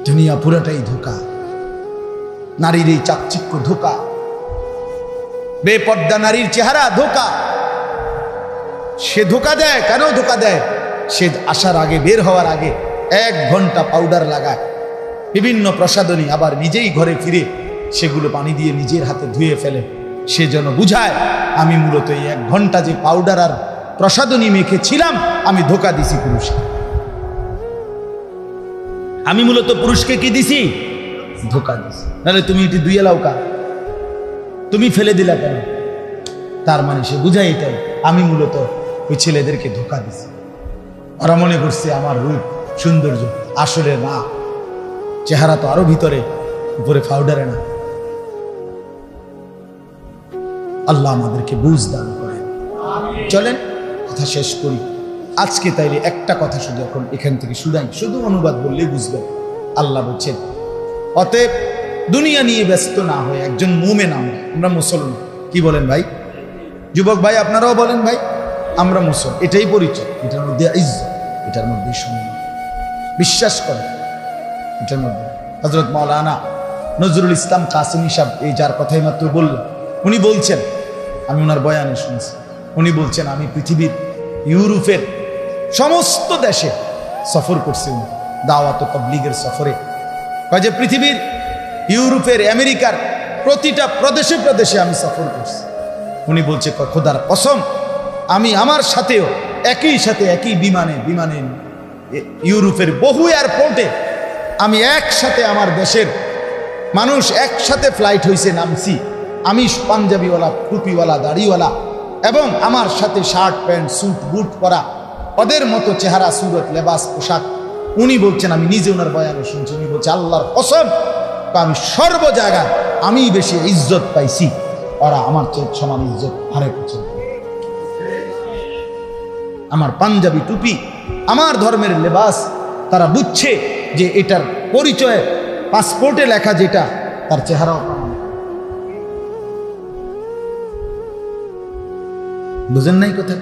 দুনিয়া পুরাটাই ধোঁকা, নারীর এই চাকচিক্য ধোঁকা, বেপর্দা নারীর চেহারা ধোঁকা। সে ধোঁকা দেয়, কেন ধোঁকা দেয়? সে আসার আগে, বের হওয়ার আগে 1 ঘন্টা পাউডার লাগায়, বিভিন্ন প্রসাধনী, আবার নিজেই ঘরে ফিরে সেগুলো পানি দিয়ে নিজের হাতে ধুয়ে ফেলে। সে যেন বুঝায় আমি মূলত এই 1 ঘন্টা যে পাউডার আর প্রসাধনী মেখেছিলাম, আমি ধোঁকা দিছি পুরুষকে। আমি মূলত পুরুষকে কি দিছি? ধোঁকা দিছি। নাহলে তুমি এটি ধুয়ে লাও কা, তুমি ফেলে দিলা কেন? তার মানে সে বুঝায় এটাই, আমি মূলত ওই ছেলেদেরকে ধোঁকা দিছি। ওরা মনে করছে আমার রূপ সৌন্দর্য, আসলে না, চেহারা তো আরো ভিতরে, উপরে পাউডারে না। আল্লাহ আমাদেরকে বুঝ দান করেন। চলেন কথা শেষ করি আজকে। তাইলে একটা কথা শুধু এখন এখান থেকে শুধাই, শুধু অনুবাদ বললেই বুঝবেন। আল্লাহ বলছেন, অতএব দুনিয়া নিয়ে ব্যস্ত না হয়ে একজন মুমিন, আমরা মুসলমান। কি বলেন ভাই? যুবক ভাই আপনারাও বলেন ভাই, আমরা মুসলমান। এটাই পরিচয়, এটার মধ্যে ইজ্জত, এটার মধ্যে সম্মান। বিশ্বাস করেন এটার মধ্যে। হযরত মাওলানা নজরুল ইসলাম কাসেমী সাহেব, এই যার কথাই মাত্র বললাম, উনি বলছেন, আমি ওনার বয়ানে শুনছি, উনি বলছেন আমি পৃথিবীর ইউরোপের সমস্ত দেশে সফর করছি। উনি দাওয়াত ও তাবলীগের সফরে যে পৃথিবীর ইউরোপের, আমেরিকার প্রতিটা প্রদেশে প্রদেশে আমি সফর করছি। উনি বলছে খোদার কসম, আমি আমার সাথেও একই সাথে একই বিমানে ইউরোপের বহু এয়ারপোর্টে আমি একসাথে, আমার দেশের মানুষ একসাথে ফ্লাইট হয়েছে, নামছি। আমি পাঞ্জাবিওয়ালা, টুপিওয়ালা, দাড়িওয়ালা, এবং আমার সাথে শার্ট প্যান্ট স্যুট বুট পরা, ওদের মতো চেহারা, সুরত, লেবাস, পোশাক। উনি বলছেন, আমি নিজে ওনার বয়ানে শুনছি, উনি বলছে আল্লাহর কসম, আমি সর্ব জায়গায় আমি বেশি ইজ্জত পাইছি, ওরা আমার চেয়ে সমান ইজ্জত হারে করছে। আমার পাঞ্জাবি টুপি, আমার ধর্মের লেবাস, তারা বুঝছে যে এটার পরিচয় পাসপোর্টে লেখা যেটা, তার চেহারাও বুঝেন নাই কথা?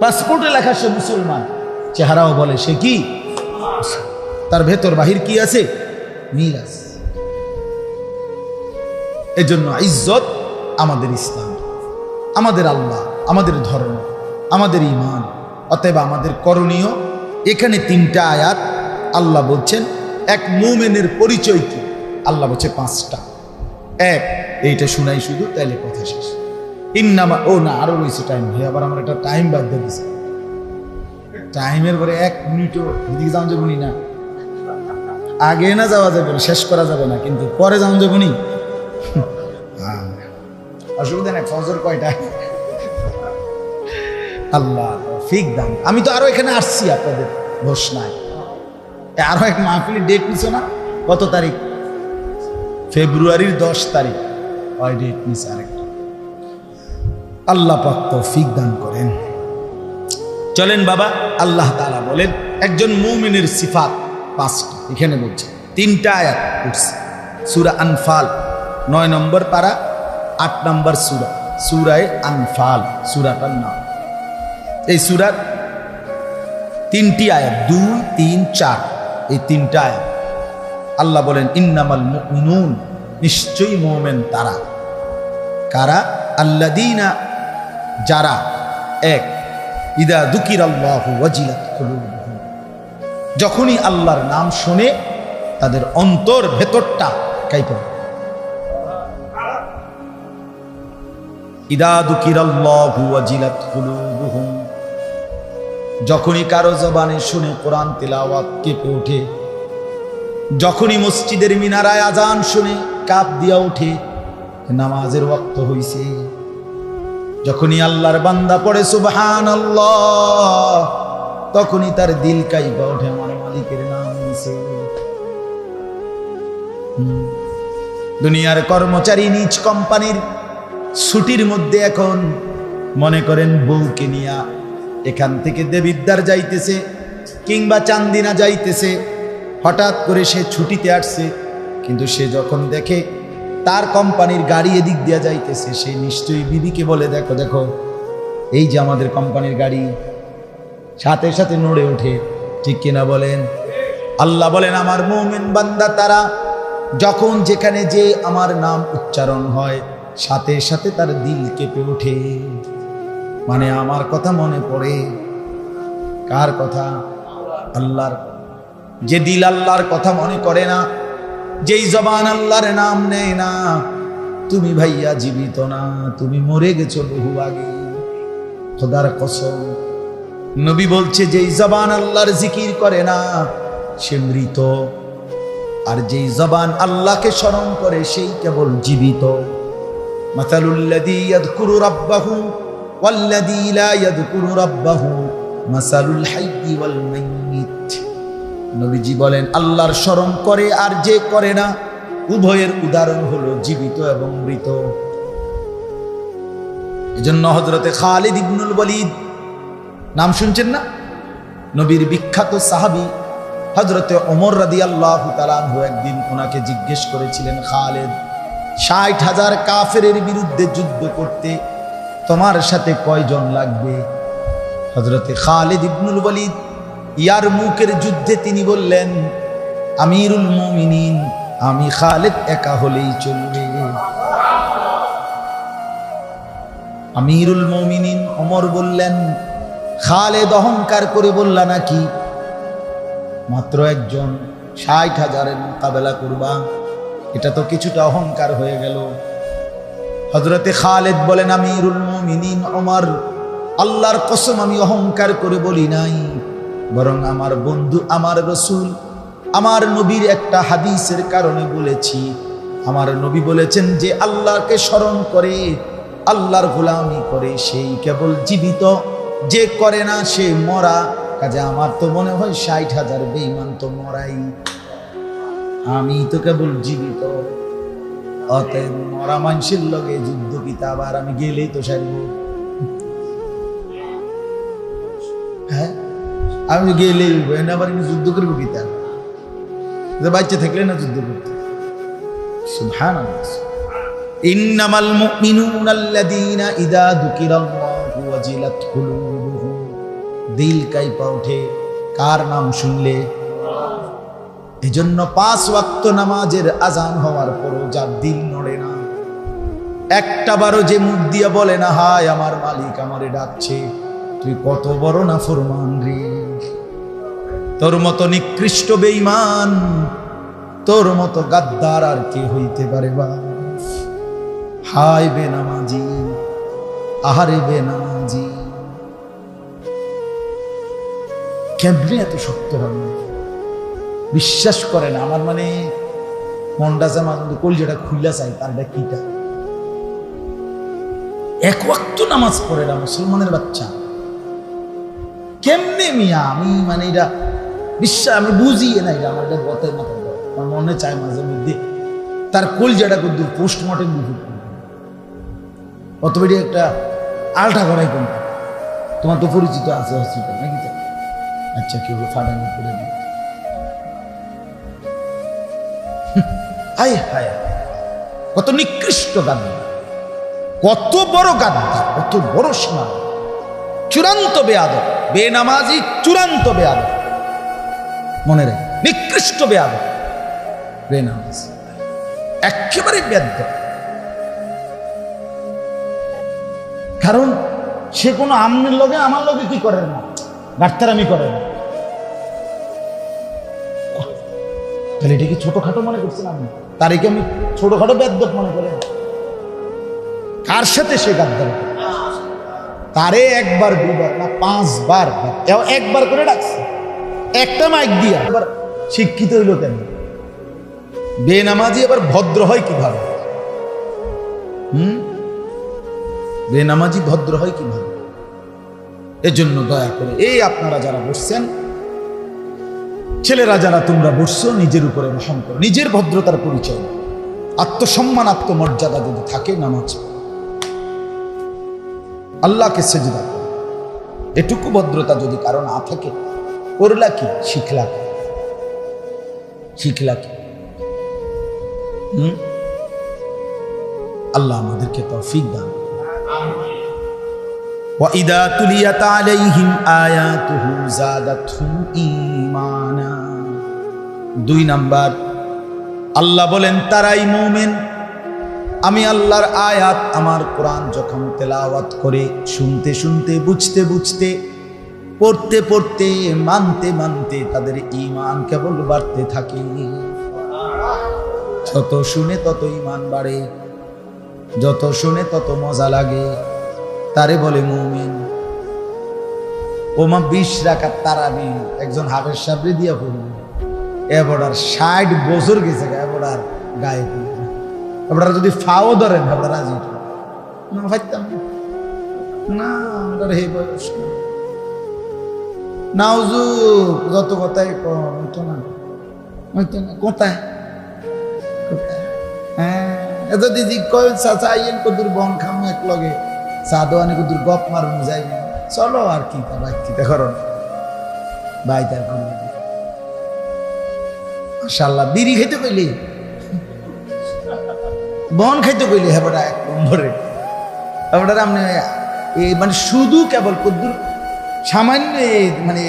পাসপোর্টে লেখা সে মুসলমান, চেহারাও বলে সে কি, তার ভেতর বাহির কি আছে, মিল আছে। এজন্য ইজ্জত আমাদের ইসলাম, আমাদের আল্লাহ, আমাদের ধর্ম, আমাদের ঈমান। অতএব আমাদের করণীয়, এখানে 3টা আয়াত আল্লাহ বলছেন এক মুমিনের পরিচয় কি। আল্লাহ বলছে 5টা। এক, এইটা শুনাই শুধু, তাইলে কথা শেষ। ইন্নামা, ও না, আরো রয়েছে টাইম ভাই, আবার আমার একটা টাইম বাদ দিয়ে দিছে। টাইমের পরে 1 মিনিটও এদিকে যাওয়া যাবো না, আগে না যাওয়া যাবে না, শেষ করা যাবে না, কিন্তু পরে যাওয়া যাবো নি। অসুবিধা নেই। ফজর কয়টা? আল্লাহ ফিক দাম। আমি তো আরো এখানে আসছি আপনাদের ঘোষণায়, আরো এক মাহফিলের ডেট নিছো না? কত তারিখ? ফেব্রুয়ারির 10 তারিখ। ওই ডেট নিছে আরেকটা। আল্লাহ পাক তৌফিক দান করেন। চলেন বাবা, আল্লাহ তাআলা বলেন একজন মুমিনের সিফাত 5টা। এখানে বলছে 3টা আয়াত পড়ছে। সূরা আনফাল 9 নম্বর পারা, 8 নম্বর সূরা, সূরায়ে আনফাল সূরাটার নাম। এই সূরার 3টি আয়াত, 2, 3, 4, এই 3টা আয়াত আল্লাহ বলেন ইন্নামাল মুমিনুন, নিশ্চয়ই মুমিন তারা। কারা? আল্লাযীনা, যারা, এক, ইদা যুকিরাল্লাহু ওয়াজিলাত কুলুবুহুম, যখনই আল্লাহর নাম শুনে তাদের অন্তর ভেতরটা কাঁপে। ইদা যুকিরাল্লাহু ওয়াজিলাত কুলুবুহুম, যখনই কারো জবানে শুনে কোরআন তিলাওয়াত কেঁপে ওঠে, যখনই মসজিদের মিনারায় আজান শুনে কাঁপ দিয়া ওঠে, নামাজের ওয়াক্ত হইছে, যখনই আল্লাহর বান্দা পড়ে সুবহানাল্লাহ, তখনই তার দিল কাঁপে ওঠে, আমার মালিকের নাম নিছে। দুনিয়ার কর্মচারী নিজ কোম্পানির ছুটির মধ্যে এখন মনে করেন বউকে নিয়া এখান থেকে দেবিদ্বার যাইতেছে কিংবা চান্দিনা যাইতেছে, হঠাৎ করে সে ছুটিতে আসছে, কিন্তু সে যখন দেখে তার কোম্পানির গাড়ি এদিক দিয়া যাইতেছে, সে নিশ্চয়ই বিবিকে বলে, দেখো দেখো এই যে আমাদের কোম্পানির গাড়ি, সাথে সাথে নড়ে ওঠে। ঠিক কিনা বলেন? আল্লাহ বলেন আমার মুমিন বান্দা তারা যখন যেখানে যে আমার নাম উচ্চারণ হয় সাথে সাথে তার দিল কেঁপে ওঠে। মানে আমার কথা মনে পড়ে। কার কথা? আল্লাহর। যে দিল আল্লাহর কথা মনে করে না, যেই জবান আল্লাহর নাম নেয় না, তুমি ভাইয়া জীবিত না, তুমি মরে গেছো বহু আগে। খোদার কসম, নবী বলছে যেই জবান আল্লাহর জিকির করে না সে মৃত, আর যেই জবান আল্লাহকে স্মরণ করে সেই কেবল জীবিত। মাসালুল্লাযী ইয়াযকুরু রাব্বাহু ওয়াল্লাযী লা ইয়াযকুরু রাব্বাহু মাসালুল হাইয়্যি ওয়াল মাইয়িত। নবীজি বলেন আল্লাহর স্মরণ করে আর যে করে না উভয়ের উদাহরণ হলো জীবিত এবং মৃত। এজন্য হযরতে খালিদ ইবনুল ওয়ালিদ নাম শুনছেন না? নবীর বিখ্যাত সাহাবী হযরতে ওমর রাদিয়াল্লাহু তাআলা আনহু একদিন ওনাকে জিজ্ঞেস করেছিলেন, খালিদ ৬০,০০০ কাফেরের বিরুদ্ধে যুদ্ধ করতে তোমার সাথে কয়জন লাগবে? হযরতে খালিদ ইবনুল ওয়ালিদ ইয়ারমুকের যুদ্ধে তিনি বললেন, আমিরুল মুমিনিন আমি খালিদ একা হলেই চলবে। আমিরুল মুমিনিন ওমর বললেন, খালিদ অহংকার করে বললা নাকি মাত্র একজন ৬০,০০০-এর মোকাবেলা করবা? এটা তো কিছুটা অহংকার হয়ে গেল। হযরতে খালিদ বলেন, আমিরুল মুমিনিন ওমর, আল্লাহর কসম আমি অহংকার করে বলি নাই, বরং আমার বন্ধু আমার রাসূল আমার নবীর একটা হাদিসের কারণে বলেছি। আমার নবী বলেছেন যে আল্লাহকে স্মরণ করে আল্লাহর গোলামি করে সেই কেবল জীবিত, যে করে না সে মরা। কাজে আমার তো মনে হয় ৬০,০০০ বেঈমান তো মরাই, আমি তো কেবল জীবিত। অতএব মরা মানুষের লগে যুদ্ধ কিতা আবার আমি গেলেই তো সারিব। হ্যাঁ, আমি গেলেই আবার যুদ্ধ করবো কিতা? বাচ্চা থাকলে না যুদ্ধ করতে। সুবহানাল্লাহ। ইন্নামাল মুমিনুনা আল্লাযীনা ইযা যুকিরাল্লাহু ওয়াজিলাত কুলুবুহুম। দিল কাঁপা ওঠে কার নাম শুনলে? এজন্য ৫ ওয়াক্ত নামাজের আজান হওয়ার পরও যার দিল নড়ে না, একটা বারও যে মুখ দিয়ে বলে না হায় আমার মালিক আমারে ডাকছে, তুই কত বড় নাফরমান রে। তোর মতো নিকৃষ্ট বেঈমান, তোর মতো গাদ্দার আর কে হইতে পারে? বা হায় বেনামাজি, আহারে বেনামাজি, কেমনে এত শক্ত হবে? বিশ্বাস করে না। আমার মানে মনটা যে মাঝে কলজাটা খুইলা চাই, তারটা কিটা? এক ওয়াক্ত নামাজ পড়ে না মুসলমানের বাচ্চা, কেমনে মিয়া? আমি মানে এটা বিশ্বাস আমি বুঝিয়ে না, এটা আমার এটা গতের মাথায় দেয়। আমার মনে চায় মাঝে মধ্যে তার কলজাটা কিন্তু পোস্টমর্টেম বিভূত অত বেড়ি একটা আলটা করাই কোন। তোমার তো পরিচিত আছে হসপিটাল নাকি? তো আচ্ছা, কেউ ফাটানি করে দিই। হায় হায়, কত নিকৃষ্ট গাদ্দার, কত বড় গাদ্দার, কত বড় সীমা, চূড়ান্ত বেয়াদব, বেনামাজি চূড়ান্ত বেয়াদব। মনে রেখে, নিকৃষ্ট বেয়াদব বেনামাজ, একেবারে বেয়াদব। কারণ সে কোনো আমনের লগে আমার লগে কি করে না, ডাক্তারামি করে না। তাহলে এটা কি ছোটখাটো মনে করছেন আপনি? তারিখে আমি ছোটখাটো বেয়াদব মনে করেন? কার সাথে সে গাদ্দারি? তারে একবার দুবার না ৫ বার, একবার করে ডাকছে, একটা মাইক দিয়া। আবার শিক্ষিত হইল কেন? বেনামাজি আবার ভদ্র হয় কিভাবে? বেনামাজি ভদ্র হয় কিভাবে? এজন্য দয়া করে এই আপনারা যারা বসছেন, ছেলেরা যারা তোমরা বসছো, নিজের উপরে রহম করো। নিজের ভদ্রতার পরিচয়, আত্মসম্মান আত্মমর্যাদা যদি থাকে, নামাজ আল্লাহকে সেজদা করো। এটুকু ভদ্রতা যদি কারো না থাকে, করলা কি? শিখলা কি? শিখলা কি? আল্লাহ আমাদেরকে তৌফিক দান। وَإِذَا تُلِيَتْ عَلَيْهِمْ آيَاتُهُ زَادَتْهُمْ إِيمَانًا 2 নাম্বার, আল্লাহ বলেন তারাই মুমিন। আমি আল্লাহর আয়াত, আমার কোরআন যখন তেলাওয়াত করে, শুনতে শুনতে, বুঝতে বুঝতে, পড়তে পড়তে, মানতে মানতে তাদের ঈমান কেবল বাড়তে থাকে। যত শুনে তত ঈমান বাড়ে, যত শুনে তত মজা লাগে, তারে বলে মুমিন। ওমা 20 রাকাত তারাবি একজন হাফেজ সাহেব দিয়া পড়ল, এবার 60 বছর গেছে, এবার গায়ে আপনারা যদি ফাও ধরেন আপনারা রাজি না, ভাবতাম না আমরা হে বয়স নাউজু যত কথাই কম না, কোথায় হ্যাঁ যদি চাচা আইয়েন কদুর বন খাম এক লগে চা দোয়ানে কদুর গপ মারুন যাই, চলো আর কি করো ভাই তার মাশাআল্লাহ। বিড়ি খাইতে কইলে, বন খাইতে কইলে হেবটা 1 নম্বরে হেবটার আপনি মানে শুধু কেবল কদ্দুর সামান্য মানে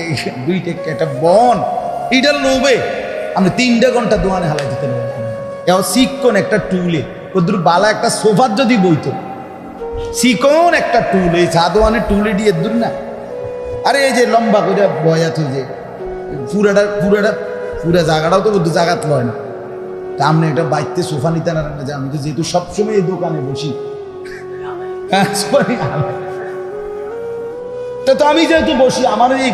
2 টেক্কা একটা বন এইটা লোভে আপনি 3 ঘন্টা দোয়ানে হালাই দিতে পারেন। এও শিক্ষণ একটা টুলে কদ্দুর বালা একটা সোফার যদি বইতো, শিকন একটা টুল, এই চা দোয়ানে টুলে দিয়ে দূর না। আরে এই যে লম্বা করে বয়া তুই যে পুরা জায়গাটাও তো বুদ্ধ জায়গাত লয় না, তা আপনি একটা বাইতে সোফা নিতে না যে আমি তো যেহেতু সবসময় এই দোকানে বসি, তো আমি যেহেতু বসি আমার এই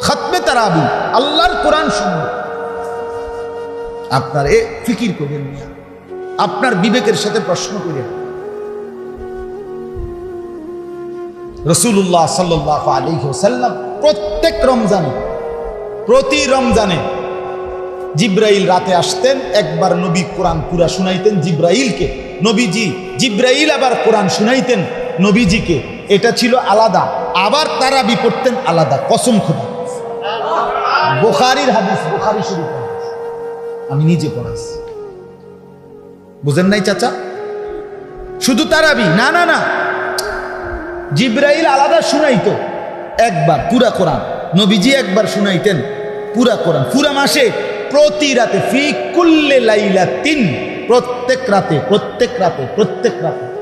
খতমে তারাবি আল্লাহর কোরআন শুনবো, আপনার এ ফিকির করেন মিয়া, আপনার বিবেকের সাথে প্রশ্ন করেন। রাসূলুল্লাহ সাল্লাল্লাহু আলাইহি ওয়াসাল্লাম প্রত্যেক রমজানে, প্রতি রমজানে জিব্রাইল রাতে আসতেন, একবার নবী কোরআন পুরা শুনাইতেন জিব্রাইলকে, নবীজি জিব্রাইল আবার কোরআন শুনাইতেন নবীজিকে, এটা ছিল আলাদা। আবার তারাবি পড়তেন আলাদা, কসম খোদা। বুখারীর হাদিস, বুখারী শরীফ আমি নিজে পড়াচ্ছি, বুঝেন নাই চাচা? শুধু তারাবি না, না না, জিব্রাইল আলাদা শুনাইতো একবার পুরা কোরআন, নবীজি একবার শুনাইতেন পুরা কোরআন, পুরা মাসে প্রতি রাতে, ফি কুল্লি লাইলাতিন, প্রত্যেক রাতে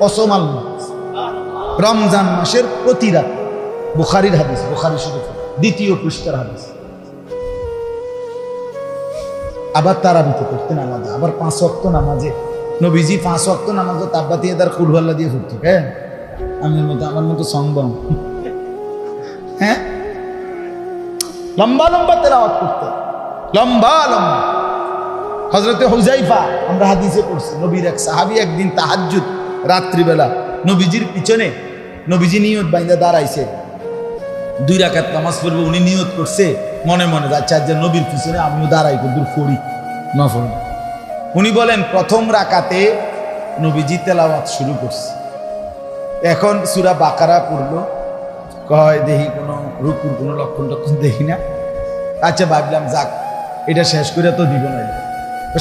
কসম আল্লাহ, রমজান মাসের প্রতি রাতে। বুখারীর হাদিস, বুখারী শরীফ 2য় পৃষ্ঠার হাদিস। আবার তারাবিতে করতেন আলাদা, আবার 5 ওয়াক্ত নামাজে নবীজি 5 ওয়াক্ত নামাজে তাব্বাতিয়া দার কুল আল্লাহ দিয়ে পড়তো। হ্যাঁ আমার মতো সংবম, হ্যাঁ লম্বা লম্বা তেলাওয়াত করতেন, লম্বা লম্বা। হযরতে হুযায়ফা আমরা হাদিসে পড়ছি, নবীর এক সাহাবী একদিন তাহাজ্জুদ রাত্রিবেলা নবীজির পিছনে, নবীজি নিয়ত বাইন্দা দাঁড়াইছে 2 রাকাত নামাজ পড়বে, উনি নিয়ত করছে মনে মনে, আচ্ছা যে নবীর পিছনে আমিও দাঁড়াই দূর পড়ি নফল। উনি বলেন প্রথম রাকাতে নবীজি তেলাওয়াত শুরু করছে, এখন সূরা বাকারা পড়লো, কয় দেখি কোনো রুকুর কোনো লক্ষণ টক্ষণ দেখি না, আচ্ছা ভাবলাম যাক এটা শেষ করে তো দিব না,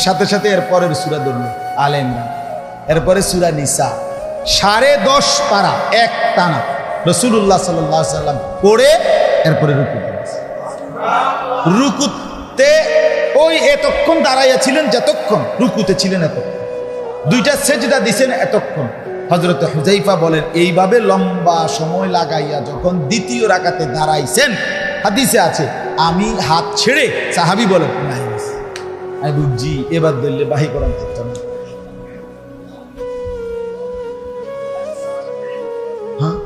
সাথে সাথে এরপরের সূরা ধরলো আলে ইমরান, এরপরে সূরা নিসা, 10.5 পারা এক টানা রাসূলুল্লাহ সাল্লাল্লাহু আলাইহি ওয়াসাল্লাম পড়ে এরপরে রুকু করেছে। রুকুতে ওই এতক্ষণ দাঁড়াইয়া ছিলেন যতক্ষণ, রুকুতে ছিলেন এতক্ষণ, 2টা সেজদা দিছেন এতক্ষণ। হযরত হুযায়ফা বলেন এইভাবে লম্বা সময় লাগাইয়া যখন 2য় রাকাতে দাঁড়াইছেন, হাদিসে আছে আমি হাত ছেড়ে, সাহাবী বলেন নাই আমি বুঝছি এবার ধরলে বাহি করান থাকতো না। হ্যাঁ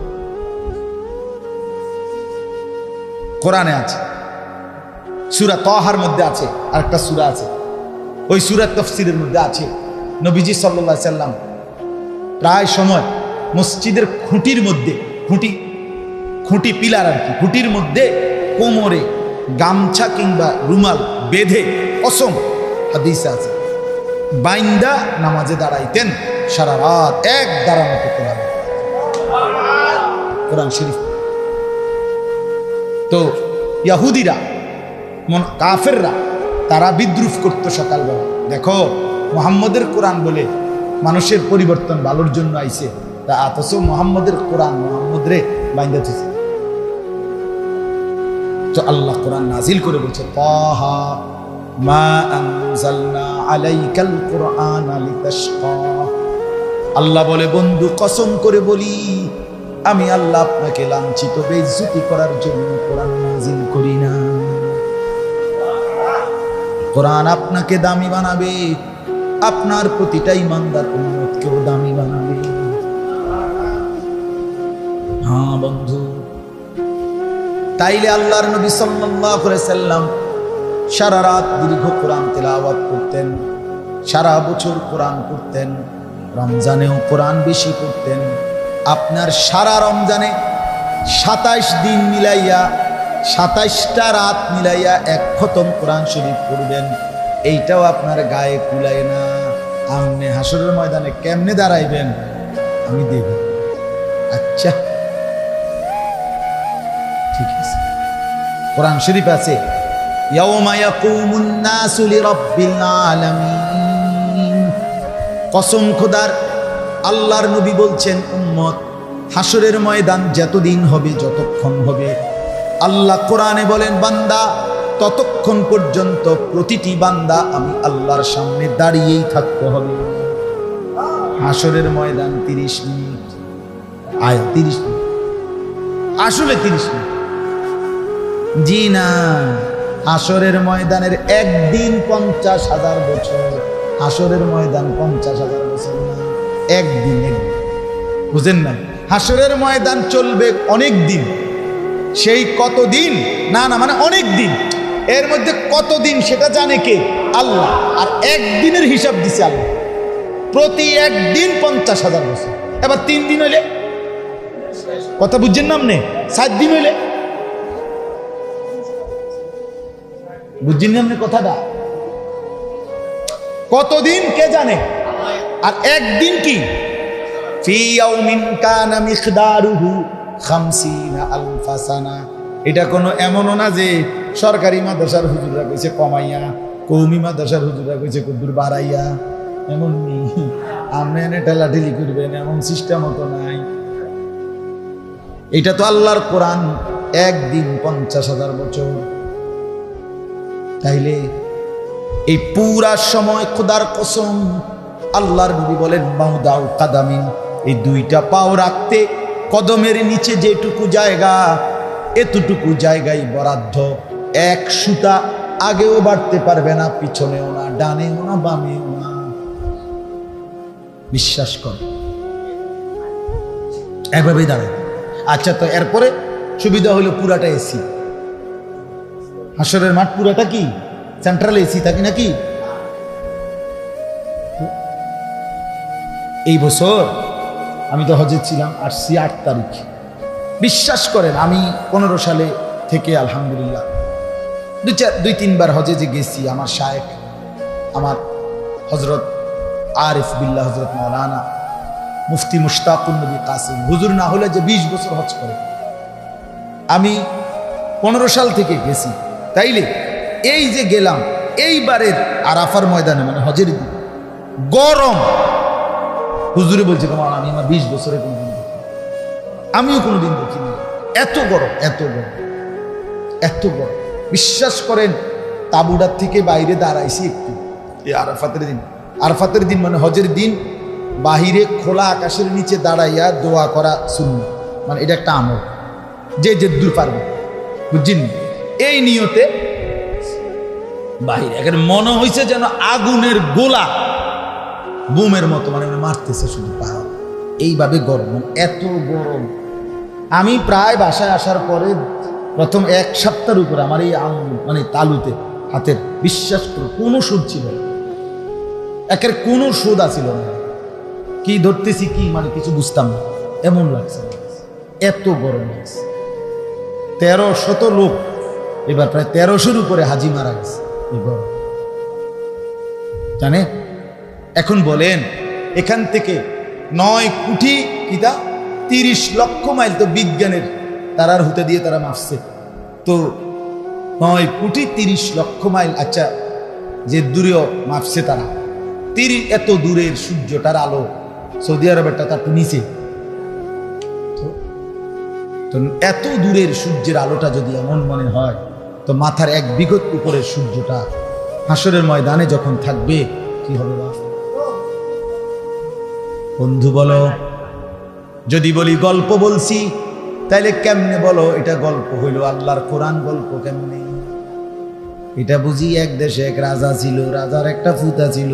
কোরআনে আছে, সূরা তাহার মধ্যে আছে, আরেকটা সূরা আছে, ওই সূরার তাফসীরের মধ্যে আছে নবীজি সাল্লাল্লাহু আলাইহি সাল্লাম প্রায় সময় মসজিদের খুঁটির মধ্যে, খুঁটি পিলার আর কি, খুঁটির মধ্যে কোমরে গামছা কিংবা রুমাল বেঁধে, কসম হাদিসে আছে, বাইন্দা নামাজে দাঁড়াইতেন, সারা রাত এক দাঁড়ানো করতেন কোরআন শরীফ। তো ইহুদিরা, কাফেররা, তারা বিদ্রুপ করতো সকালবেলা, দেখো মুহাম্মদের কোরআন বলে মানুষের পরিবর্তন ভালোর জন্য আইছে, তা অথচ মুহাম্মদের কোরআন মুহাম্মদ রে বাইন্দা থইছে। তো আল্লাহ কোরআন নাজিল করে বলছে তাহা মা আনজালনা আলাইকাল কুরআনা লিতাশকা। আল্লাহ বলে বন্ধু কসম করে বলি আমি আল্লাহ আপনাকে লাঞ্ছিত বেইজ্জতি করার জন্য কোরআন নাজিল করি না। কোরআন আপনাকে দামি বানাবে, আপনার প্রতিটা ইমানদার উম্মতকেও দামি বানাবে। হ্যাঁ বন্ধু, তাইলে আল্লাহর নবী সাল্লাল্লাহু আলাইহি সাল্লাম সারা রাত দীর্ঘ কোরআন তেলাওয়াত করতেন, সারা বছর কোরআন পড়তেন, রমজানেও কোরআন বেশি পড়তেন। আপনার সারা রমজানে 27 দিন মিলাইয়া 27টা রাত মিলাইয়া এক খতম কোরআন শরীফ পড়বেন, এইটাও আপনার গায়ে কুলায় না। আপনি হাসরের ময়দানে কেমনে দাঁড়াইবেন আমি দেব। আচ্ছা ঠিক আছে, কোরআন শরীফ আছে ইয়াউমা ইয়াকুমুন নাসু লিরাব্বিল আলামিন। কসম খোদার, আল্লাহর নবী বলছেন উম্মত হাসরের ময়দান যতদিন হবে, যতক্ষণ হবে, আল্লাহ কোরআনে বলেন বান্দা ততক্ষণ পর্যন্ত প্রতিটি বান্দা আমি আল্লাহর সামনে দাঁড়িয়েই থাকতে হবে। হাসরের ময়দান 30 মিনিট, 30 মিনিট, আসলে 30 মিনিট জি না। হাসরের ময়দানের একদিন 50,000 বছর। হাসরের ময়দান 50,000 বছর না, একদিন। বুঝেন না? হাসরের ময়দান চলবে অনেক দিন। সেই কতদিন না না মানে অনেক দিন, এর মধ্যে কতদিন সেটা জানে কে? আল্লাহ। আর একদিনের হিসাব দিছে আল্লাহ, প্রতি একদিন 50,000 বছর। এবার 3 দিন হইলে কথা বুঝছেন না? আপনি 7 দিন হইলে বুঝছেন না আপনি কথাটা? কতদিন কে জানে? আর একদিন কি? ফি ইয়াউমিন কানা মিকদারুহু 50 আলফা সানা। এটা কোনো এমনও না যে সরকারি মাদ্রাসার হুজুররা কইছে কমাইয়া, কওমি মাদ্রাসার হুজুররা কইছে কদ্দুর বাড়াইয়া, এমন নেই। আপনি এনে ঠেলাঠেলি করবেন এমন সিস্টেম তো নাই। এটা তো আল্লাহর কোরআন, একদিন 50,000 বছর। তাইলে এই পুরা সময় খোদার কসম আল্লাহর নবী বলেন মাউদাউ কাদামিন, এই 2টা পাও রাখতে কদমের নিচে যেটুকু জায়গা, এতটুকু জায়গায় বরাদ্দ। 1 সুতা আগেও বাড়তে পারবে না, পিছনেও না, ডানেও না, বামেও না। বিশ্বাস কর, এভাবেই দাঁড়ায়। আচ্ছা, তো এরপরে সুবিধা হলো পুরাটা এসি। হাসরের মাঠ পুরাটা কি সেন্ট্রাল এসি থাকি নাকি? এই বছর আমি তো হজে ছিলাম, আসছি 8 তারিখ। বিশ্বাস করেন আমি 15 সালে থেকে আলহামদুলিল্লাহ 2-3 বার হজে যে গেছি। আমার শায়েখ, আমার হজরত আরিফ বিল্লাহ হজরত মাওলানা মুফতি মুশতাকুন নবী কাসিম হুজুর না হলে যে 20 বছর হজ করে, আমি 15 সাল থেকে গেছি। তাইলে এই যে গেলাম এইবারের আরাফার ময়দানে, মানে হজের দিন গরম, হুজুরে বলছে কেমন আমি আমার 20 বছরে কোনোদিন দেখি, আমিও কোনোদিন দেখিনি। এত গরম, এত গরম, এত গরম। বিশ্বাস করেন তাবুডার থেকে বাইরে দাঁড়াইছি একটু এই আরাফাতের দিন। আরাফাতের দিন মানে হজের দিন বাহিরে খোলা আকাশের নিচে দাঁড়াইয়া দোয়া করা সুন্নাত, মানে এটা একটা আমল, যে দূর পারবে, বুঝছেন? এই নিয়তে বাহিরে এখন মনে হয়েছে যেন আগুনের গোলা বুমের মতো, মানে মারতেছে শুধু পাহাড়, এইভাবে গরম, এত গরম। আমি প্রায় বাসায় আসার পরে প্রথম 1 সপ্তাহের উপরে আমার এই মানে তালুতে হাতের, বিশ্বাস করো কোনো সুদ ছিল না, একের কোনো সুদ আসিল না। কি ধরতেছি কি মানে কিছু বুঝতাম না, এমন লাগছে, এত গরম লাগছে। 1300 লোক, এবার প্রায় 1300-র উপরে হাজি মারা গেছে এই গরম, জানে? এখন বলেন এখান থেকে 9 কোটি কিতা 30 লক্ষ মাইল, তো বিজ্ঞানের তারার হুতে দিয়ে তারা মাপছে, তো 9 কোটি 30 লক্ষ মাইল। আচ্ছা, যে দূরেও মাপছে তারা, এত দূরের সূর্যটার আলো সৌদি আরবেরটা তার নিচে, তো এত দূরের সূর্যের আলোটা যদি এমন মনে হয়, তো মাথার এক বিগত উপরের সূর্যটা হাসরের ময়দানে যখন থাকবে কি হবে বা? বন্ধু বলো, যদি বলি গল্প বলছি তাইলে কেমনে বলো এটা গল্প হইল? আল্লাহর কোরআন গল্প কেমনে? এটা বুঝি এক দেশে এক রাজা ছিল, রাজার একটা ফুতা ছিল,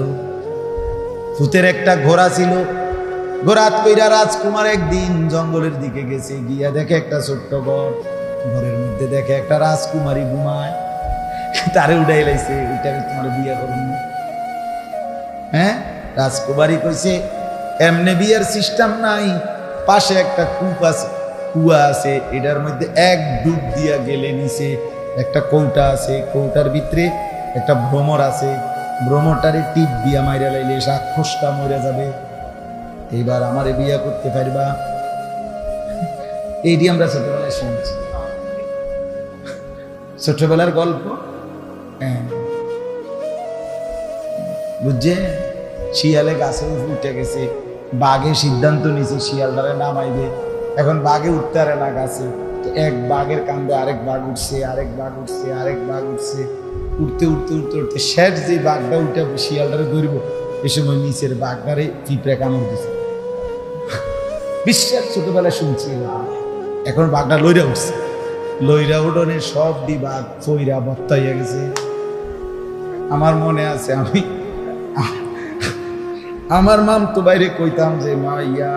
ফুতের একটা ঘোড়া ছিল। ঘোড়াত কইরা রাজকুমার একদিন জঙ্গলের দিকে গেছে, গিয়া দেখে একটা ছোট্ট ঘর, ঘরের মধ্যে দেখে একটা রাজকুমারী ঘুমায়, তারে উঠাই লাইছে, ওইটা তোমার বিয়ে করুন। হ্যাঁ, রাজকুমারী কইছে এমনি বিয়ের সিস্টেম নাই, পাশে একটা কূপ আছে, কুয়া আছে, এটার মধ্যে এক ডুব দিয়া গেলে নিচে একটা কৌটা আছে, কৌটার ভিতরে একটা ভ্রমর আছে, ভ্রমরটারে টিপ দিয়া মাইরা লাইলে রাক্ষসটা মরে যাবে, এইবার আমারে বিয়া করতে পারবা। এইটি আমরা ছোটবেলায় শুনছি, ছোটবেলার গল্প। হ্যাঁ, বুঝছে? শিয়ালে গাছে উঠে গেছে, বাঘে সিদ্ধান্ত নিছে শিয়ালটারে নামাইবে, এখন বাঘে উঠতে পারে না গাছে, তো এক বাঘের কান্দে আরেক বাঘ উঠছে, আরেক বাঘ উঠছে, আরেক বাঘ উঠছে, উঠতে উঠতে উঠতে উঠতে শেষ যে বাঘটা উঠে শিয়ালটারে ধরব, এ সময় নিচের বাঘটারে পিঁপড়ে কামড় দিছে। বিশ্বাস ছোটবেলায় শুনছি, এখন বাঘটা লইরা উঠছে, লইরা উঠোনে সব বাঘ ফইরা বত্তা হইয়া গেছে। আমার মনে আছে আমার মাম তো বাইরে কইতাম যে মা ইয়া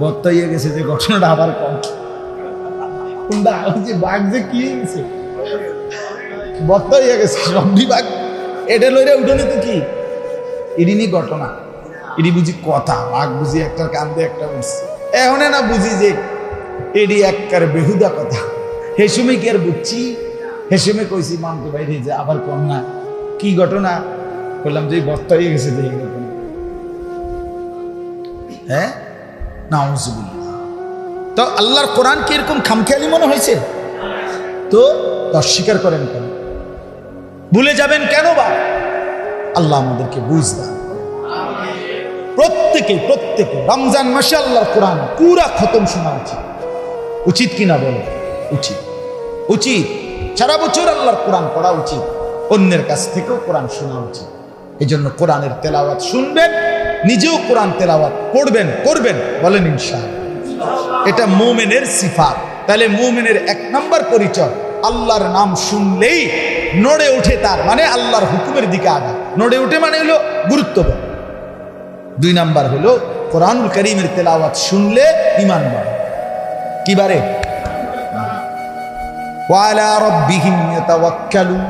বত্তা হইয়া গেছে, যে ঘটনাটা আবার কম, যে বাঘ যে কি হয়েছে বত্তা হইয়া গেছে সব বাঘ, এটা লইরা উঠোনে তো কি এদিনই ঘটনা, এটি বুঝি কথা, বাঘ বুঝি একটার কান্দে একটা উঠছে, এখন না বুঝি যে এটি একটার বেহুদা কথা। হেসুমে কি আর বুঝছি, হেসুমে কইছি মামতো বাইরে যে আবার কম না, কি ঘটনা? বললাম যে বত্তা হয়ে গেছে, যে ঘটনা। হ্যাঁ, নাউজুবিল্লাহ। তো আল্লাহর কোরআন কি এরকম খামখেয়ালি মনে হয়েছে? তো অস্বীকার করেন কেন, ভুলে যাবেন কেন? বা আল্লাহ আমাদেরকে বুঝ দেন। প্রত্যেকে রমজান মাসে আল্লাহর কোরআন পুরা খতম শোনা উচিত, উচিত কিনা বলো? উচিত, উচিত। সারা বছর আল্লাহর কোরআন পড়া উচিত, অন্যের কাছ থেকেও কোরআন শোনা উচিত। এই জন্য কোরআনের তেলাওয়াত শুনবেন, নিজেও কোরআন তেলাওয়াত পড়বেন, করবেন, বলেন ইনশাআল্লাহ। এটা মুমিনের সিফাত। তাহলে মুমিনের এক নম্বর পরিচয়, আল্লাহর নাম শুনলেই নড়ে ওঠে, তার মানে আল্লাহর হুকুমের দিকে আগা নড়ে ওঠে, মানে হলো গুরুত্ব দেয়। দুই নাম্বার হলো কোরআনুল কারীমের তেলাওয়াত শুনলে ঈমান বাড়ে, কি বাড়ে? ওয়ালা রাব্বিহিম ইয়াতাওয়াক্কালুন।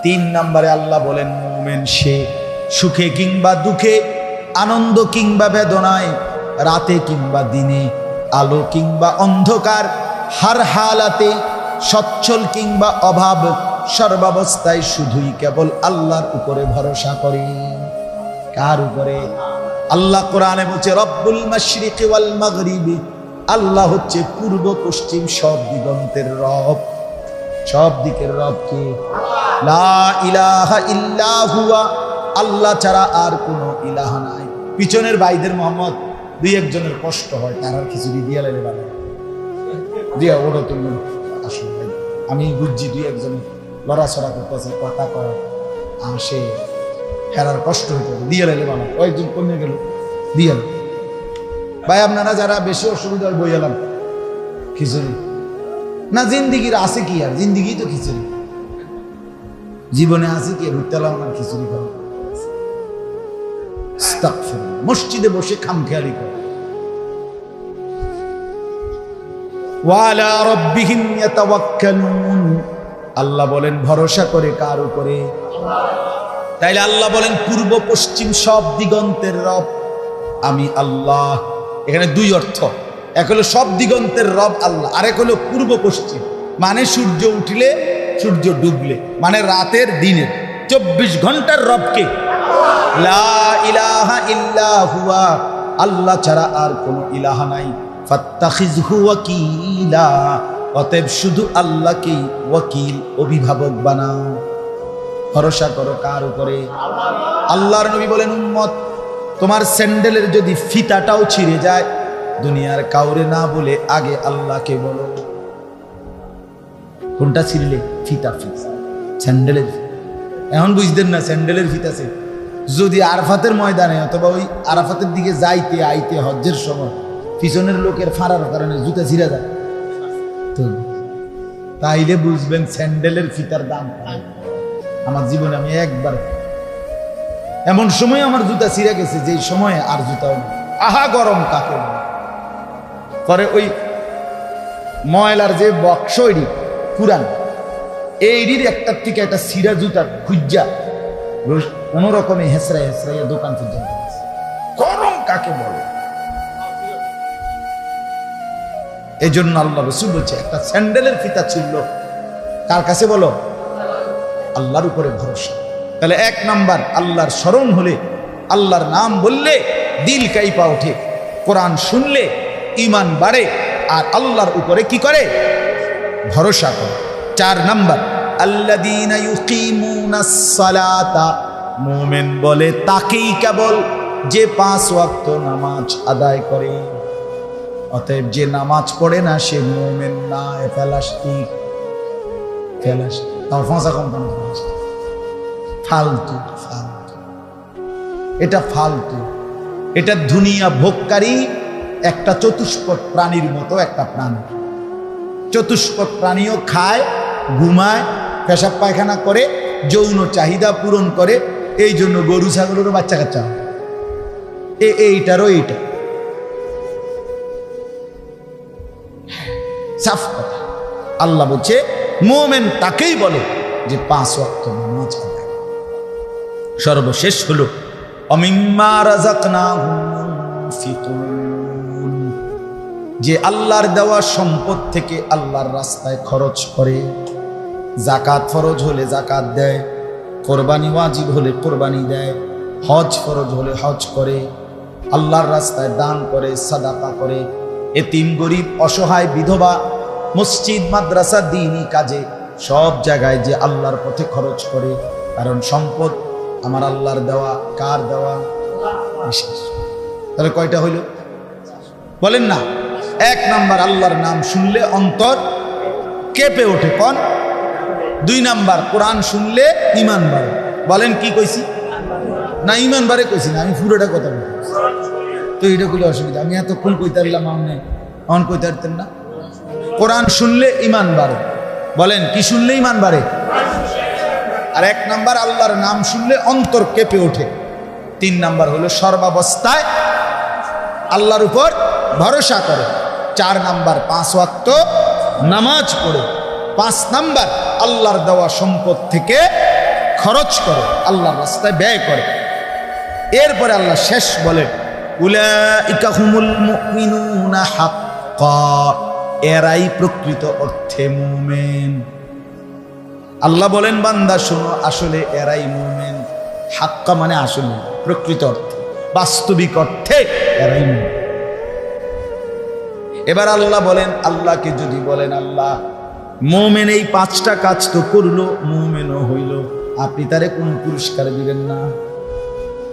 তিন নম্বরে আল্লাহ বলেন মুমিন সে সুখে কিংবা দুঃখে, আনন্দ কিংবা বেদনায়, রাতে কিংবা দিনে, আলো কিংবা অন্ধকার, হার হালাতে, সচ্ছল কিংবা অভাব, সর্বাবস্থায় শুধুই কেবল আল্লাহর উপরে ভরসা করে। কার উপরে? আল্লাহ কোরআনে বলছে রব্বুল মাশরিকি ওয়াল মাগরিবি, আল্লাহ হচ্ছে পূর্ব পশ্চিম সব দিগন্তের রব। সব দিকের রব কে? লা ইলাহা ইল্লা হুয়া, আল্লাহ ছাড়া আর কোনো ইলাহা নাই। পিছনের ভাইদের মোহাম্মদ দুই একজনের কষ্ট হয়, তার আর খিচুড়ি দিয়া লাইলে ভালো দিয়া ওটা তুমি আসলে আমি বুঝছি, দুই একজনের লড়াছড়া করতেছে, কথা কয় আসে, হেরার কষ্ট হইতে দিয়ে লাইলে ভালো। কয়েকজন কমে গেল দিয়ে ভাই, আপনারা যারা বেশি অসুবিধার বই এলাম খিচুড়ি না, জিন্দিগির আছে কি? আর জিন্দিগি তো খিচুড়ি, জীবনে আছে কি? ভুট্টালাম না খিচুড়ি খাওয়া। মসজিদে বসে খামখেয়ালি করে। ওয়ালা রাব্বিহিম ইয়াতাওয়াক্কালুন, আল্লাহ বলেন ভরসা করে কার উপরে? তাইলে আল্লাহ বলেন পূর্ব পশ্চিম সব দিগন্তের রব আমি আল্লাহ। এখানে দুই অর্থ, এক হলো সব দিগন্তের রব আল্লাহ, আরেক হলো পূর্ব পশ্চিম, মানে সূর্য উঠলে সূর্য ডুবলে, মানে রাতের দিনের 24 ঘন্টার রবকে। লা ইলাহা ইল্লা হুয়া, আল্লাহ ছাড়া আর কোনো ইলাহা নাই। ফাত্তাখিযহু ওয়াকিলা, অতএব শুধু আল্লাহকেই ওয়াকিল, অভিভাবক বানাও। ভরসা করো কার উপরে? আল্লাহর নবী বলেন উম্মত, তোমার স্যান্ডেলের যদি ফিতাটাও ছিঁড়ে যায়, দুনিয়ার কাউরে না বলে আগে আল্লাহকে বলো। কোনটা ছিঁড়লে? ফিতা, ফিতা স্যান্ডেলের। এখন বুঝতেন না স্যান্ডেলের ফিতা আছে। যদি আরাফাতের ময়দানে অথবা ওই আরাফাতের দিকে যাইতে আইতে হজ্জের সময় পিছনের লোকের ফাঁড়ার কারণে জুতা ছিঁড়া যায় তো তাইলে বুঝবেন স্যান্ডেলের ফিতার দাম। আমার জীবনে আমি একবার এমন সময় আমার জুতা ছিঁড়ে গেছে যে সময়ে আর জুতাও নেই। আহা গরম কাকে পরে ওই ময়লার যে বক্স পুরান এইটির একটার থেকে একটা ছিঁড়া জুতা খুঁজা কোন রকমে হেসরাই হেসরাই দোকান পর্যন্ত গরম কাকে বলে। এই জন্য আল্লাহ রাসূল বলছে একটা স্যান্ডেলের ফিতা ছিল কার কাছে বলো? আল্লাহর উপরে ভরসা। তাহলে এক নাম্বার আল্লাহর স্মরণ হলে, আল্লাহর নাম বললে দিল কাইপা ওঠে, কোরআন শুনলে ঈমান বাড়ে, আর আল্লাহর উপরে কি করে? ভরসা করে। 4 নাম্বার আল্লাযীনা ইউকিমুনাস সালাতা, মুমিন বলে তাকেই কেবল যে 5 ওয়াক্ত নামাজ আদায় করে। অতএব যে নামাজ পড়ে না সে মুমিন না, প্লাস্টিক তার ফাঁসা কোম্পানি ফালতু ফালতু, এটা ফালতু, এটা দুনিয়া ভোগকারী একটা চতুষ্পদ প্রাণীর মতো একটা প্রাণী। চতুষ্পদ প্রাণীও খায়, ঘুমায়, পেশাব পায়খানা করে, যৌন চাহিদা পূরণ করে। এই জন্য গরু ছাগলেরও বাচ্চা কাচ্চা এইটারও এইটা সাফ কথা। আল্লাহ বলছে মুমিন তাকেই বলে যে 5 ওয়াক্ত নামাজ আদায়। সর্বশেষ হলো অমিম্মা রাযাকনাহুম ইউনফিকুন, যে আল্লাহর দেওয়া সম্পদ থেকে আল্লাহর রাস্তায় খরচ করে। যাকাত ফরজ হলে যাকাত দেয়, কোরবানি ওয়াজিব হলে কোরবানি দেয়, হজ ফরজ হলে হজ করে, আল্লাহর রাস্তায় দান করে, সাদাকা করে, এতিম গরিব অসহায় বিধবা, মসজিদ মাদ্রাসা দ্বীনি কাজে সব জায়গায় যে আল্লাহর পথে খরচ করে। কারণ সম্পদ আমার আল্লাহর দেওয়া। কার দেওয়া? বিশেষ। তাহলে কয়টা হইল বলেন না? 1 নাম্বার আল্লাহর নাম শুনলে অন্তর কেঁপে ওঠে। কোন? 2 নাম্বার কোরআন শুনলে ঈমান বাড়ে। বলেন কি কইছি? না ঈমান বাড়ে কইছি না, আমি পুরোটা কথা বলি। তো এটা কইলে অসুবিধা, আমি এতক্ষণ কইতে পারলাম, আপনি অন কইতে পারতেন না। কোরআন শুনলে ঈমান বাড়ে। বলেন কি শুনলে ঈমান বাড়ে? আর 1 নাম্বার আল্লাহর নাম শুনলে অন্তর কেঁপে ওঠে। 3 নাম্বার হলো সর্বাবস্থায় আল্লাহর উপর ভরসা করে। 4 নাম্বার 5 ওয়াক্ত নামাজ পড়ে। 5 নাম্বার আল্লাহর দেওয়া সম্পদ থেকে খরচ করে, আল্লাহর রাস্তায় ব্যয় করে। এরপরে আল্লাহ শেষ বলে উলাইকা হুমুল মুমিনুনা হাক্কা, এরাই প্রকৃত অর্থে মুমিন। আল্লাহ বলেন বান্দা শোনো, আসলে এরাই মুমিন। হাক্কা মানে আসলে, প্রকৃত অর্থে, বাস্তবিক অর্থে এরাই মুমিন। এবার আল্লাহ বলেন, আল্লাহকে যদি বলেন আল্লাহ মুমিন এই 5টা কাজ তো করলো, মুমিনও হইল, আপনি তারে কোন পুরস্কার দিবেন না?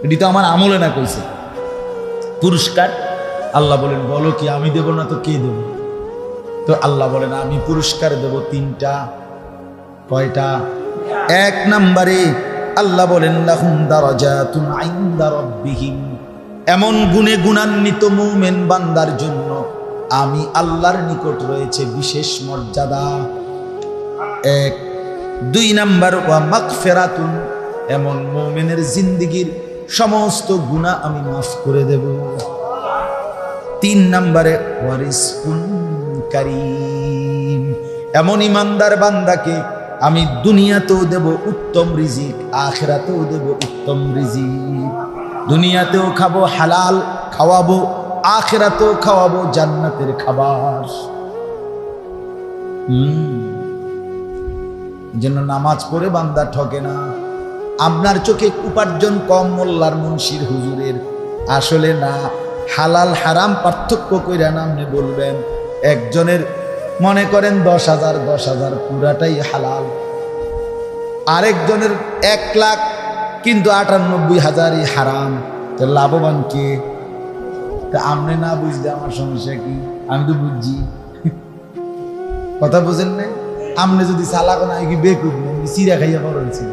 এটি তো আমার আমলে না কইছে পুরস্কার। আল্লাহ বলেন বলো কি, আমি দেব না তো কে দেব? তো আল্লাহ বলেন আমি পুরস্কার দেব 3টা। কয়টা? 1 নম্বরে আল্লাহ বলেন লাহুম দারাজাতুন ইনদা রাব্বিহিম, এমন গুণে গুণান্বিত মুমিন বান্দার জন্য আমি আল্লাহর নিকট রয়েছে বিশেষ মর্যাদা। 1। 2 নাম্বার ওয়া মাগফিরাতুন, এমন মুমিনের জিন্দেগীর সমস্ত গুনাহ আমি মাফ করে দেব। 3 নম্বরে ওয়া রিজকুন কারীম, এমন ইমানদার বান্দাকে আমি দুনিয়াতেও দেব উত্তম রিজিক, আখিরাতেও দেব উত্তম রিজিক। দুনিয়াতেও খাবো হালাল খাওয়াবো, আখিরাতেও খাওয়াবো জান্নাতের খাবার। যেন নামাজ পড়ে বান্দা ঠকে না। আপনার চোখে উপার্জন কম মোল্লার মুন্সির হুজুরের, আসলে না। হালাল হারাম পার্থক্য কইরা নামনে বলবেন। একজনের মনে করেন 10,000 পুরাটাই হালাল, আরেকজনের 1 লাখ কিন্তু 98,000ই হারাম। তো লাভবান কে? তা আপনি না বুঝলে আমার সমস্যা কি? আমি তো বুঝছি। কথা বোঝেন না? আপনি যদি চালাক না কি বেকুব চিরা খাইয়া বড় হয়েছিল।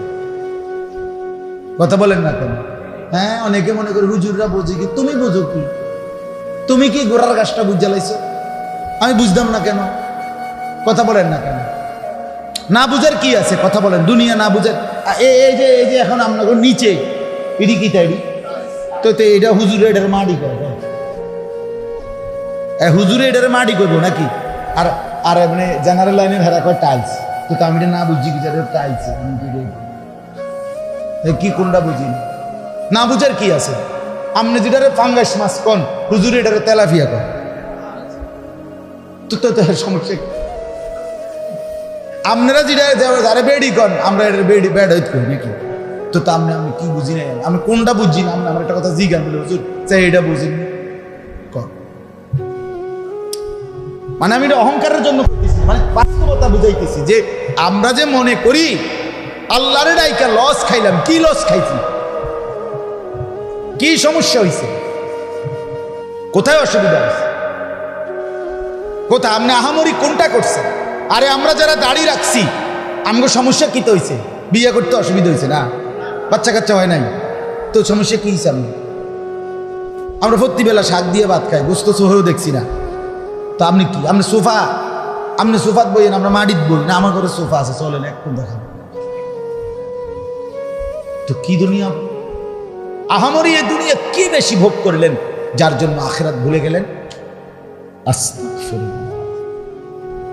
কথা বলেন না কেন? হ্যাঁ, অনেকে মনে করে হুজুররা বোঝে কি, তুমি বোঝো কি? তুমি কি গোড়ার গাছটা বুঝ জ্বালাইছো? আমি বুঝতাম না কেন? কথা বলেন না কেন? না বুঝার কি আছে? কথা বলেন। দুনিয়া না বুঝার এই যে এখন আপনাকে নিচে এটি কি তাই তো এটা হুজুরে এটার মাটি করবে, হুজুরে এটার মাটি করবো নাকি? আর আর মানে জেনারেল লাইনের হেরা কয় টাইলস, তো আমি এটা না বুঝছি কি টাইলস কি কোনটা বুঝি না বুঝার কি আছে? আপনি যেটারে ফাঙ্গাস মাছ কন, হুজুরে এটারে তেলাফিয়া কন, তো সমস্যা। আপনারা যেটা যারা বেডি কন, আমরা এটা বেডি ব্যাড হইতে করি নাকি? তো আপনি আমি কি বুঝি না, আমি কোনটা বুঝছি না? আমার একটা কথা জিজ্ঞান বলে হুজুর চাই এটা বুঝিনি কন। মানে আমি এটা অহংকারের জন্য করতেছি, মানে বাস্তবতা বুঝাইতেছি যে আমরা যে মনে করি আল্লাহরে ডাইকা লস খাইলাম, কি লস খাইছি? কি সমস্যা হয়েছে? কোথায় অসুবিধা হয়েছে? কোথায় আপনি আহামরি কোনটা করছেন? আরে আমরা যারা দাড়ি রাখছি আমাকে সমস্যা কি তো হয়েছে? বিয়ে করতে অসুবিধা হয়েছে না? বাচ্চা কাচ্চা হয় নাই তো সমস্যা কি হয়েছে? আমরা প্রতিবেলা শাক দিয়ে ভাত খাই, গোস্ত সোহেও দেখছি না। তো আপনি কি? আপনি সোফা, আপনি সোফাত বইয়েন, আমরা মাটিত বই না? আমার ঘরে সোফা আছে, চলেন একটু দেখান। তো কি দুনিয়া আহামরি, এ দুনিয়া কি বেশি ভোগ করলেন যার জন্য আখিরাত ভুলে গেলেন? আস্তাগফিরুল্লাহ।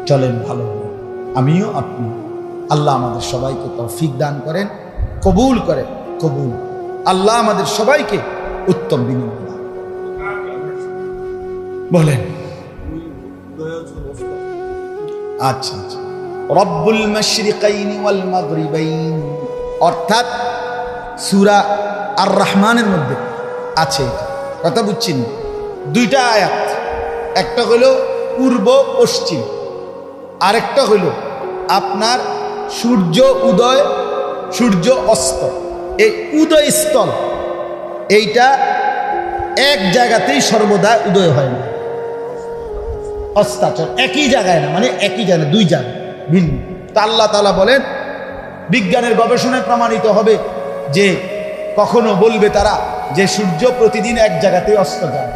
চলেন ভালো, আমিও আপনি, আল্লাহ আমাদের সবাইকে তৌফিক দান করেন, কবুল করেন, কবুল। আল্লাহ আমাদের সবাইকে উত্তম বিনিময় দান বলেন। আচ্ছা আচ্ছা, রব্বুল মাশরিকাইন ওয়াল মাগরিবাইন, অর্থাৎ সূরা আর রহমানের মধ্যে আছে। কথা বুঝছেন? দুইটা আয়াত, একটা হলো পূর্ব পশ্চিম, আরেকটা হলো আপনার সূর্য উদয় সূর্য অস্ত। এই উদয় স্থল এইটা এক জায়গাতেই সর্বদা উদয় হয় না, অস্তাচল একই জায়গায় না, মানে একই জায়গায় দুই জায়গায় ভিন্ন। তা আল্লাহ তাআলা বলেন বিজ্ঞানের গবেষণায় প্রমাণিত হবে যে কখনো বলবে তারা যে সূর্য প্রতিদিন এক জায়গাতেই অস্ত যায়,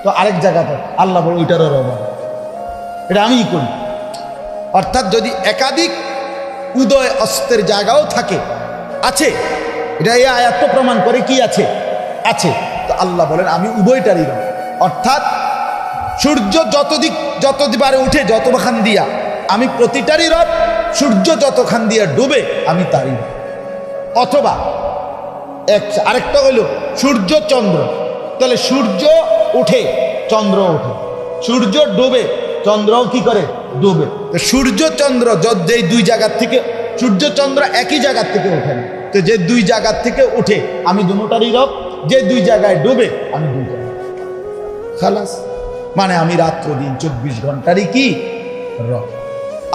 তো আরেক জায়গাতে আল্লাহ বলে ওইটারও রবা, এটা আমিই করি। অর্থাৎ যদি একাধিক উদয় অস্তের জায়গাও থাকে, আছে, এটা এই আয়াত প্রমাণ করে কি আছে, আছে, তো আল্লাহ বলেন আমি উভয়টারই রব। অর্থাৎ সূর্য যতবারে উঠে যতখান দিয়া আমি প্রতিটারই রব, সূর্য যতখান দিয়া ডুবে আমি তারই রব। অথবা আরেকটা হইল সূর্য চন্দ্র, তাহলে সূর্য উঠে চন্দ্র ওঠে, সূর্য ডুবে চন্দ্রও কি করে? ডুবে। তো সূর্য চন্দ্র যেই দুই জায়গার থেকে, সূর্য চন্দ্র একই জায়গার থেকে ওঠে না, তো যে দুই জায়গার থেকে উঠে আমি দুটোটারই রব, যে দুই জায়গায় ডুবে আমি দুই জায়গায় খালাস, মানে আমি রাত্র দিন 24 ঘন্টারই কি রব।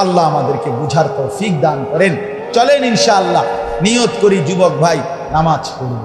আল্লাহ আমাদেরকে বুঝার তৌফিক দান করেন। চলেন ইনশাআল্লাহ নিয়ত করি যুবক ভাই নামাজ পড়ব।